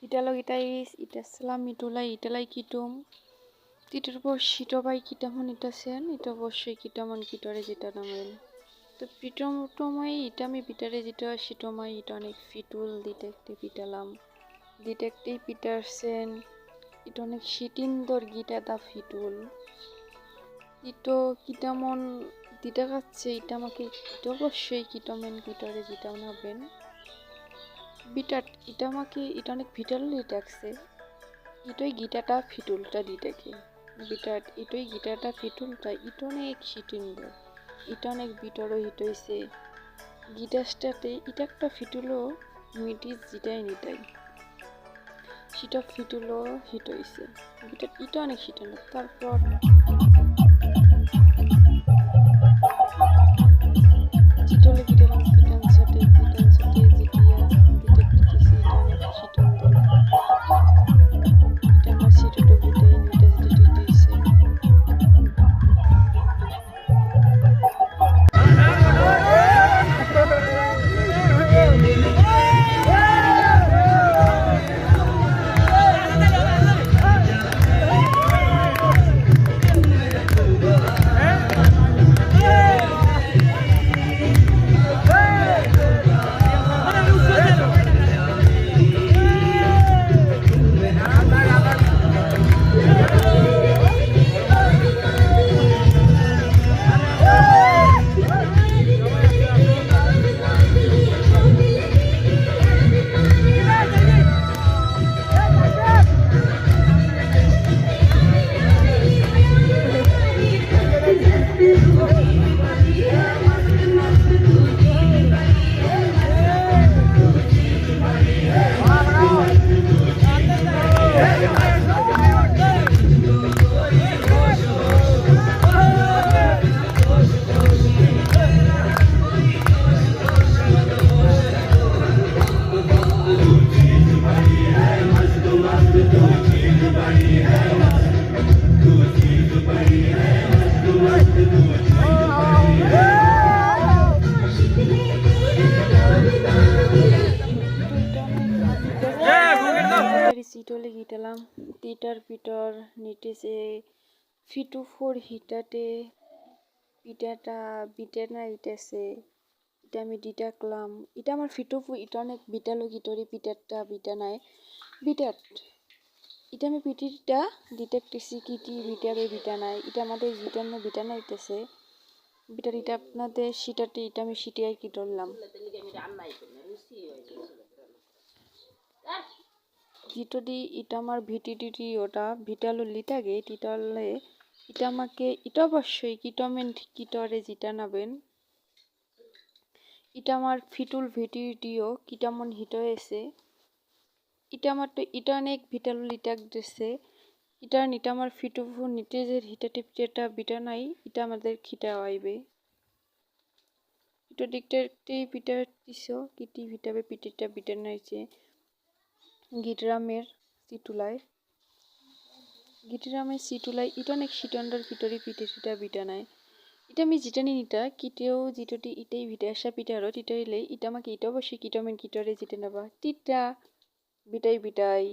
Italog itais itasalam itulai italai kitum tiটার পর সিটবাই কিটামন ইটাসেন এটা অবশ্যই কিটামন কিটরে যেটা নামেন তো পিটমটমাই এটা আমি পিটারে যেটা সিটমাই এটা অনেক ফিটুল দিতে পিটালাম দিতে পিটারসেন এটা অনেক সিটিন্দর গিটা দা ফিটুল ইটো কিটামন দিটা খাচ্ছে এটা আমাকে এটা অবশ্যই কিটামেন কিটরে যেটা নাবেন বিটাট এটা আমাকে এটা অনেক ভিটাল লিটাকছে ইটোই গিটাটা ফিটুলটা দিতেকে বিটাট ইটোই গিটারটা ফিটুলটা ইটো অনেক সিটিন্দ এটা অনেক বিটরও হিট হইছে গিটারটাতে এটা একটা ফিটুলও মিটিস জিটাই নিটাই সেটা ফিটুলও হিট হইছে গিটার এটা অনেক সিটিন্দ তারপর চিটলে গিটালাম গিটান সাথে জিটিয়া দিতে এটা অনেক সিটিন্দ এটা আমার সিটটো বিটাই নিটা জিটি দিছে সিটলে গিটালাম তিটার পিটর নিটেছে ফিটু ফোর হিটাতে পিটাটা বিটেনা ইটেছে এটা আমি ডিটাকলাম এটা আমার ফিটু এটা অনেক বিটালো গিটরি পিটারটা বিটা নাই বিটাট এটা আমি পিটিটা ডিটেক্টেছি কিটি বিটারে বিটা নাই এটা আমাদের জিটান্ন বিটা নাইতেছে বিটার এটা আপনাদের সিটাতে এটা আমি সিটিআই কি ধরলাম জিটোদি এটা আমার ভিটিডিটি ওটা ভিটালো লিটাগে টিটালে এটা আমাকে এটা অবশ্যই কিটমেন্ট কিটরে যেটা নাবেন এটা আমার ফিটুল ভিটিডিও কিটামন হিট হয়েছে এটা আমার তো এটা অনেক ভিটালো লিটাক দিচ্ছে এটা আমার ফিটুফু নিটেজের হিটা টিপটা বিটা নাই এটা আমাদের খিটা আইবে এটা দিকটা পিটা দিছ কিটি ভিটাবে পিটিটা বিটা নাইছে গিটরামের সিটুলাই এটা অনেক সিটন্ডার ভিতরে পিঠে সিটা বিটা নাই এটা আমি যেটা নিটা কিটেও জিটোটি ইটাই ভিটা আসা পিঠারও টিটাইলে এটা আমাকে এটা অবশ্যই কিটমেন কিটরে যেতে নেবা টিটা বিটাই